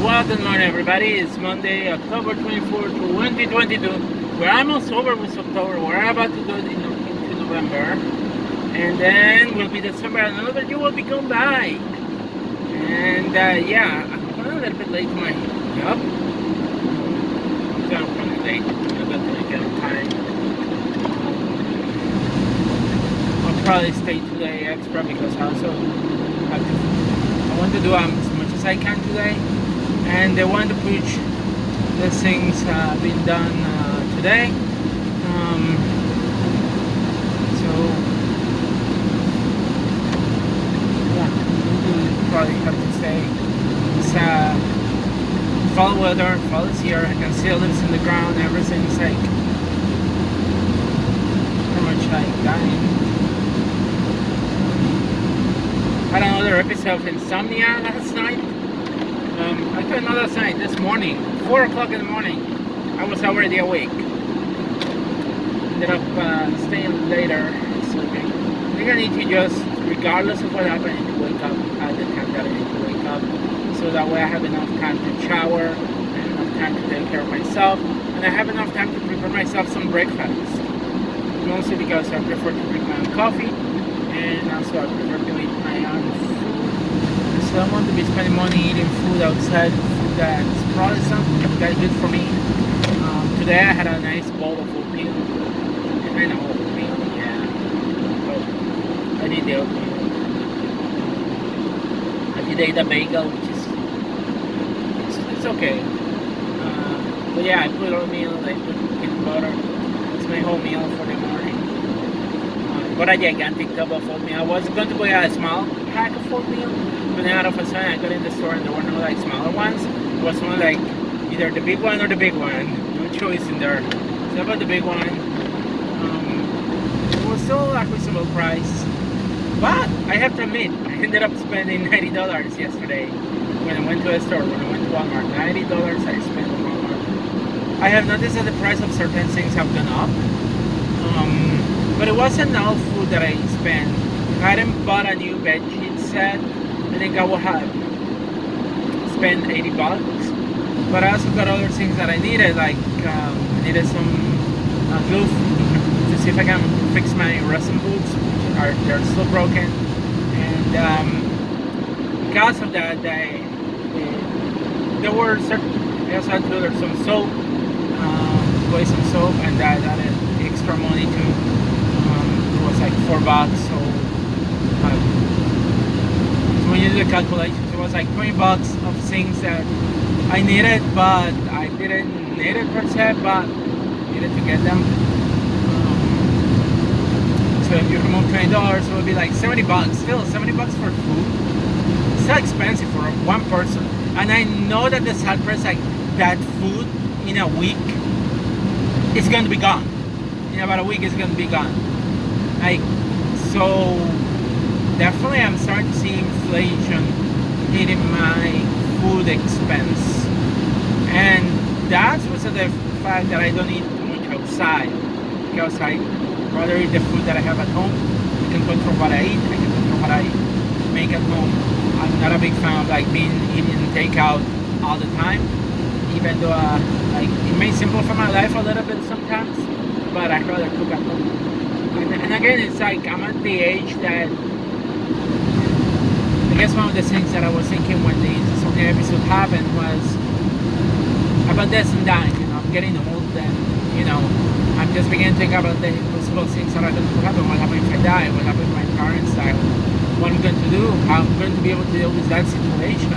Well, good morning, everybody. It's Monday, October 24th, 2022. We're almost over with October. We're about to go into November. And then will be December, and another year will be gone by. And yeah, I'm running a little bit late to my job. So I'm running late. I'm about to get on time. I'll probably stay today extra because I also have to. I want to do as much as I can today. And they want to push the things being done today. So yeah, we probably have to stay. It's fall weather, fall is here. I can see leaves in the ground. Everything's like pretty much like dying. Had another episode of insomnia last night. I got another sign this morning, 4 o'clock in the morning. I was already awake. Ended up staying later, sleeping. I think I need to just, regardless of what happens, I need to wake up at the time that I need to wake up. So that way I have enough time to shower, and enough time to take care of myself, and I have enough time to prepare myself some breakfast. Mostly because I prefer to drink my own coffee, and also I prefer to eat my own food. So I don't want to be spending money eating food outside, food that's probably something that's good for me. Today I had a nice bowl of oatmeal. And I know oatmeal, yeah. Oh, I did the oatmeal. I did eat a bagel, which is it's okay. But yeah, I put oatmeal, I put peanut butter. It's my whole meal for the morning. Got a gigantic tub of oatmeal. I was going to buy a small pack of oatmeal. But then out of a sudden I got in the store and there were no like smaller ones. It was one like either the big one or the big one. No choice in there. So I bought the big one. It was still a reasonable price. But I have to admit, I ended up spending $90 yesterday when I went to a store, when I went to Walmart. $90 I spent on Walmart. I have noticed that the price of certain things have gone up. But it wasn't all food that I spent. If I hadn't bought a new bed sheet set, I think I would have spent $80. But I also got other things that I needed, like I needed some glue to see if I can fix my resin boots, which they're still broken. And because of that, there were certain. I also had to order some soap, buy some soap, and that added extra money too. It was like $4, so when you do the calculations, it was like $20 of things that I needed, but I didn't need it per se, but needed to get them. So if you remove $20, it would be like $70. Still $70 for food. It's so expensive for one person. And I know that the sad part is like that food in a week is going to be gone. In about a week, it's going to be gone. Like, so definitely I'm starting to see inflation hitting my food expense. And that's because of the fact that I don't eat too much outside. Because I rather eat the food that I have at home. I can control what I eat, I can control what I make at home. I'm not a big fan of like eating takeout all the time. Even though like it may simplify my life a little bit sometimes, but I'd rather cook at home. And again, it's like I'm at the age that I guess one of the things that I was thinking when the Insomnia episode happened was about death and dying. You know, I'm getting old, and you know, I'm just beginning to think about the possible things that are going to happen. What happens if I die? What happens if my parents die? What I'm going to do? How I'm going to be able to deal with that situation?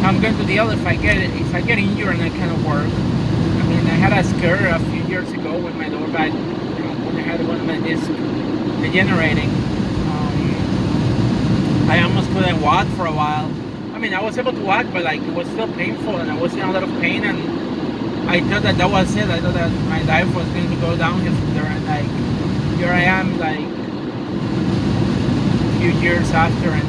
How I'm going to deal if I get injured and I cannot work. I mean, I had a scare a few years ago when my lower back, when I had one of my discs degenerating. I almost couldn't walk for a while. I mean, I was able to walk, but like it was still painful, and I was in a lot of pain. And I thought that was it. I thought that my life was going to go downhill from there. And like here I am, like a few years after, and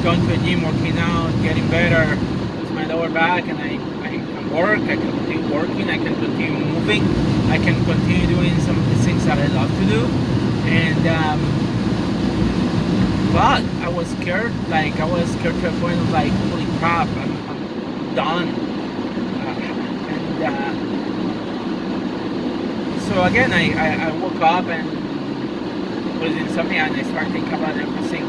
going to a gym, working out, getting better with my lower back, and I can work. I can continue working. I can continue moving. I can continue doing some of the things that I love to do. And but I was scared. Like I was scared to a point of like, holy crap! done. And so again, I woke up and was insomnia, and I started thinking about everything.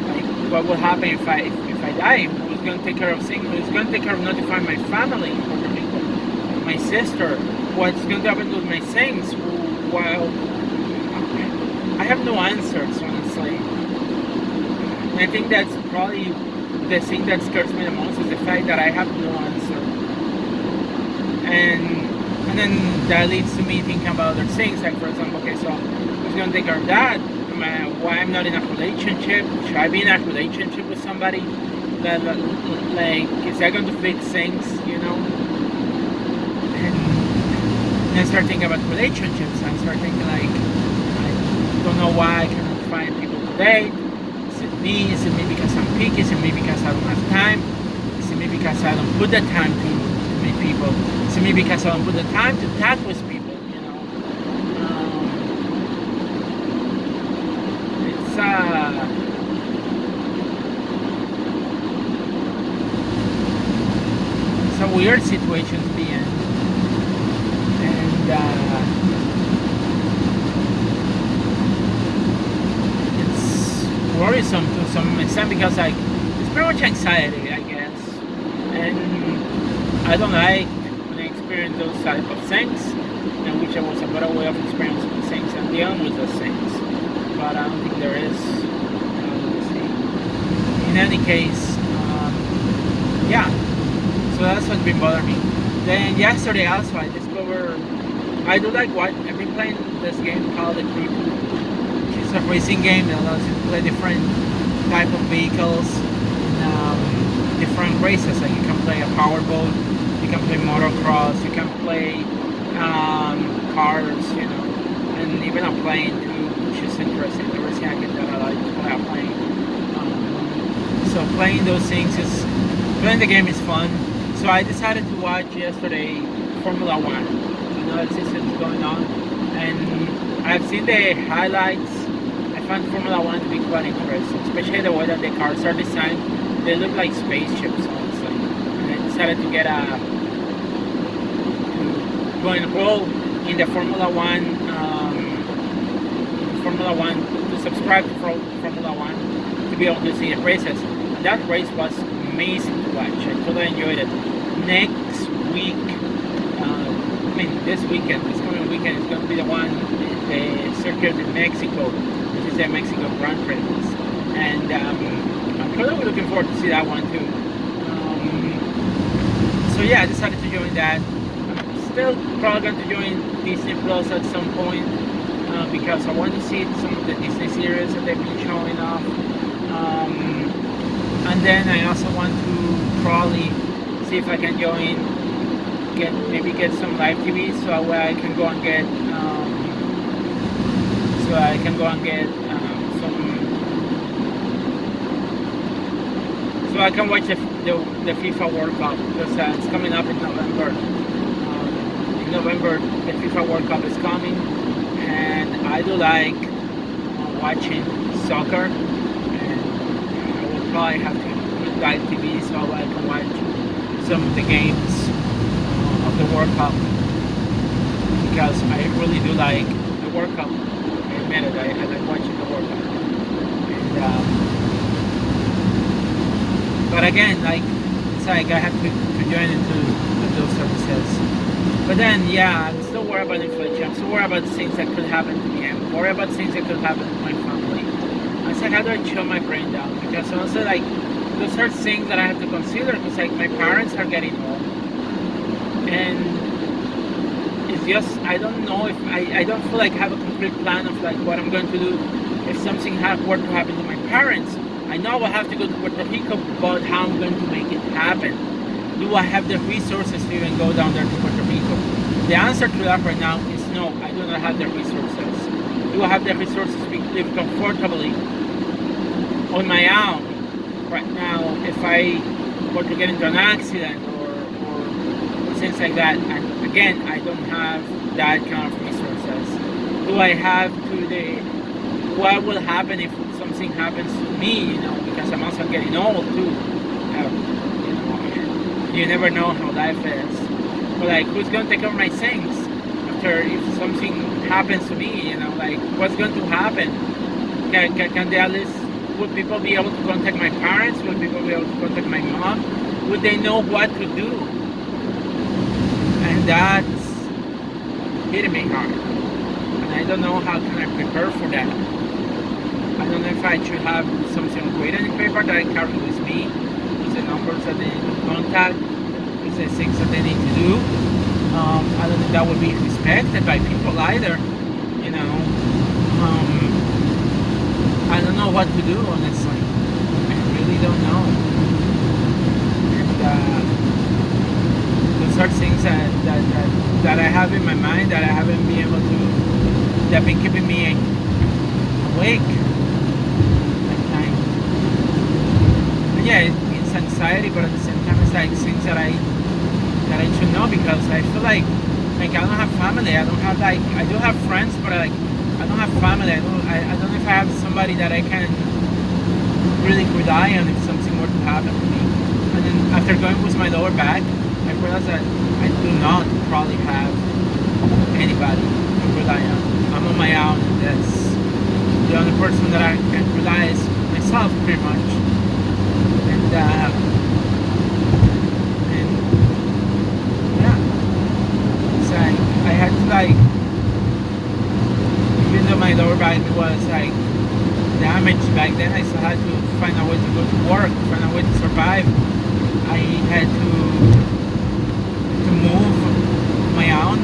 Like, what will happen if I die? Who's going to take care of things? Who's going to take care of notifying my family in Puerto Rico? My sister? What's going to happen with my things? Well, I have no answers, honestly. And I think that's probably the thing that scares me the most, is the fact that I have no answer. And then that leads to me thinking about other things, like, for example, okay, so who's going to take care of that? Why I'm not in a relationship? Should I be in a relationship with somebody? That, like, is that going to fix things, you know? And I start thinking about relationships. I start thinking, like, I don't know why I cannot find people to date. Is it me? Is it me because I'm picky? Is it me because I don't have time? Is it me because I don't put the time to meet people? Is it me because I don't put the time to talk with people? You know, it's a weird situation to be in, and it's worrisome to some extent, because, like, it's pretty much anxiety, I guess, and I don't like when I experience those type of things. And I wish there was a better way of experiencing things and dealing with those things, but I don't think there is. In any case, yeah. So that's what's been bothering me. Then yesterday also I discovered I do like what I've been playing this game called The Crew, which is a racing game that allows you to play different type of vehicles, different races. Like, you can play a powerboat, you can play motocross, you can play cars, you know, and even a plane too, which is interesting. The racing I get that I like to play a plane. So playing those things playing the game is fun. So I decided to watch yesterday Formula One. I know that season is going on, and I've seen the highlights. I find Formula One to be quite interesting, especially the way that the cars are designed. They look like spaceships, honestly. And I decided to go enroll in the Formula One, to subscribe to Formula One, to be able to see the races. And that race was amazing to watch. I totally enjoyed it. Next week, this weekend, this coming weekend, is going to be the circuit in Mexico, which is the Mexico Grand Prix. And I'm totally looking forward to see that one too. So yeah, I decided to join that. I'm still probably going to join Disney Plus at some point, because I want to see some of the Disney series that they've been showing off. And then I also want to probably see if I can get some live TV, so I can go and get so I can watch the FIFA World Cup, because it's coming up in November. In November, the FIFA World Cup is coming, and I do like watching soccer, and I will probably have to put live TV so I can watch some of the games of the World Cup, because I really do like the World Cup. I admit it, I like watching the World Cup. And, but again, like, it's like I have to join into those services. But then, yeah, I'm still worried about inflation. I'm still worried about things that could happen to me. I'm worried about things that could happen to my family. I said, how do I chill my brain down? Because honestly, like, those are things that I have to consider, because, like, my parents are getting old. And it's just, I don't know if I don't feel like I have a complete plan of, like, what I'm going to do if something were to happen to my parents. I know I will have to go to Puerto Rico, but how I'm going to make it happen? Do I have the resources to even go down there to Puerto Rico? The answer to that right now is no, I do not have the resources. Do I have the resources to live comfortably on my own right now if I were to get into an accident or things like that? And again, I don't have that kind of resources. Do I have what will happen if something happens to me, because I'm also getting old too. You never know how life is. But like, who's gonna take care of my things after if something happens to me? You know, like what's going to happen? Can they at least? Would people be able to contact my parents? Would people be able to contact my mom? Would they know what to do? And that's hitting me hard. And I don't know how can I prepare for that. I don't know if I should have something written in paper that I carry with me, with the numbers that they need to contact, with the things that they need to do. I don't know if that would be respected by people either. You know, I don't know what to do, honestly. I really don't know. And those are things that I have in my mind that I haven't been able to, that have been keeping me awake at night. And yeah, it's anxiety, but at the same time, it's like things that I should know, because I feel like I don't have family. I don't have like, I do have friends, but I don't have family. I don't know if I have somebody that I can really rely on if something were to happen to me. And then after going with my lower back, I realized that I do not probably have anybody to rely on. I'm on my own in this. The only person that I can rely is myself, pretty much. And yeah, it's like I had to like, even though my lower back was like damaged back then, I still had to find a way to go to work, find a way to survive. I had to move on my own.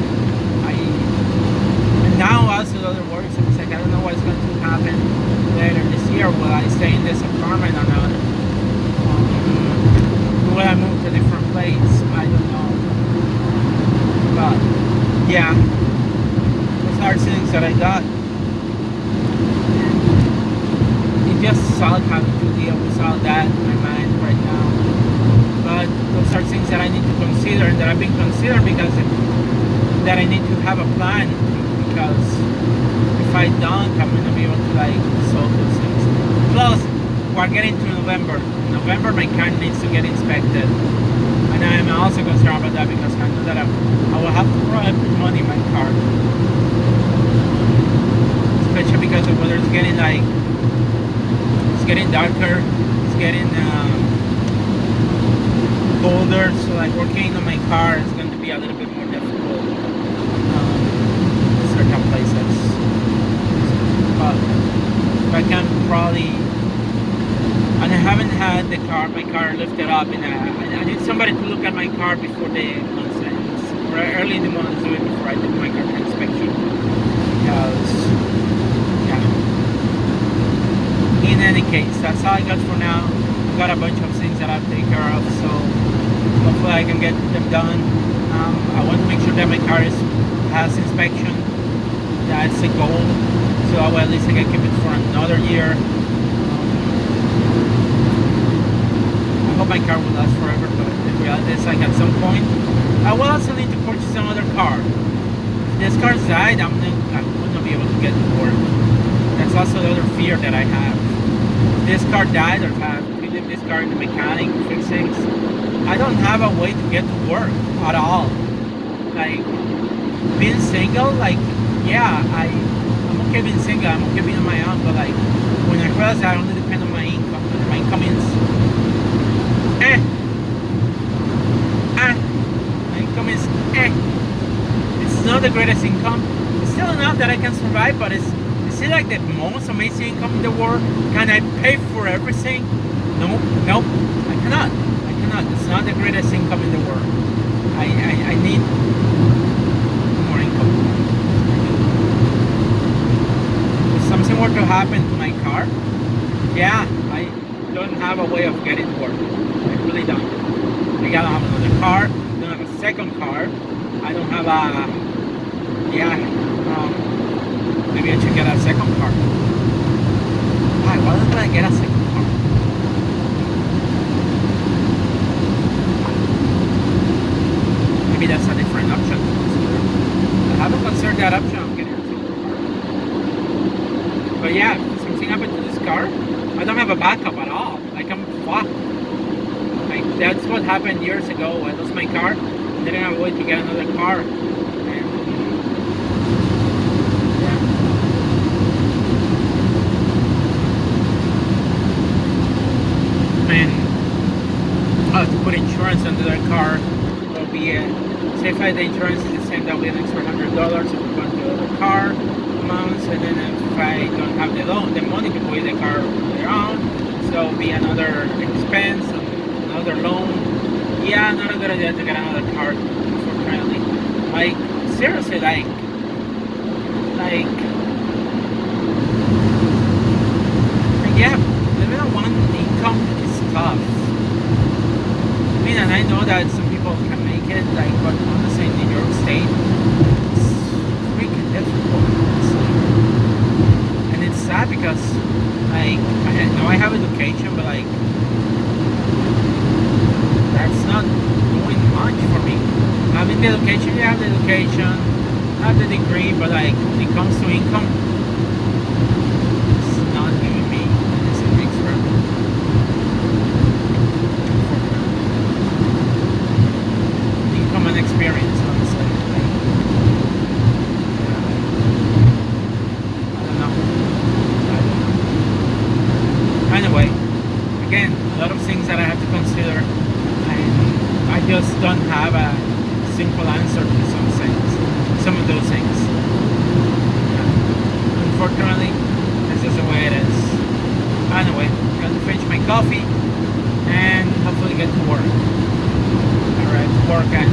And now also the other worries, it's like I don't know what's going to happen later this year. Will I stay in this apartment or not? Will I move to a different place? I don't know. But yeah, those are things that I got. It just sucks having to deal with all that in my mind right now. But those are things that I need to consider and that I've been considering, because that I need to have a plan, because if I don't, I'm going to be able to like solve those things. Plus, we're getting to November. In November, my car needs to get inspected. And I'm also concerned about that, because I know that I will have to probably put money in my car. Especially because the weather is getting like, it's getting darker, it's getting colder, so like working on my car is going to be a little bit more difficult in certain places. But I can probably, and I haven't had my car lifted up, and I need somebody to look at my car before the month ends, or early in the month, do it before I do my car inspection, because yeah. In any case, that's all I got for now. I've got a bunch of things that I have to take care of, so hopefully I can get them done. I want to make sure that my car has inspection. That's the goal. So at least I can keep it for another year. I hope my car will last forever, but the reality is like at some point I will also need to purchase another car. If this car died, I will not be able to get to work. That's also the other fear that I have. If this car died, or if I leave this car in the mechanic to fix things, I don't have a way to get to work at all. Like, being single, like, yeah, I'm okay being single, I'm okay being on my own, but like, when I realize I only depend on my income is my income is it's not the greatest income. It's still enough that I can survive, but it's still like the most amazing income in the world. Can I pay for everything? Nope, I cannot. It's not the greatest income in the world. I need more income. If something were to happen to my car, yeah, I don't have a way of getting to work. I really don't. I don't have another car. I don't have a second car. I don't have a, maybe I should get a second car. Why don't I get a second car? Maybe that's a different option to consider. I haven't considered that option of getting a second car. But yeah, if something happened to this car, I don't have a backup at all. Like, I'm fucked. Like, That's what happened years ago. I lost my car, didn't have a way to get another car, and yeah. And I have to put insurance under that car. It'll be say if I had the insurance is the same, that'll be an extra $100. So we're going to the other car amounts, and then if I don't have the money to buy the car on their own, so it'll be another expense, another loan. Yeah, not a good idea to get another car, unfortunately. Like, seriously, like, yeah, living on one income is tough. I mean, and I know that some people can make it, like, but honestly, in New York State, it's freaking difficult, honestly. And it's sad because, like, I know I have education, but, like, that's not doing much for me. Having the education, you have the education, have the degree, but, like, when it comes to income, it's not giving me anything extra. Income and experience, honestly. Like, I don't know. Anyway, again, a lot of things that I have to consider. I just don't have a simple answer to some of those things. Unfortunately, this is the way it is. Anyway, I'm going to finish my coffee and hopefully get to work. Alright, to work and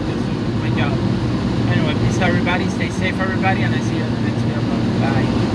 do my job. Anyway, peace everybody, stay safe everybody, and I see you in the next video. Bye.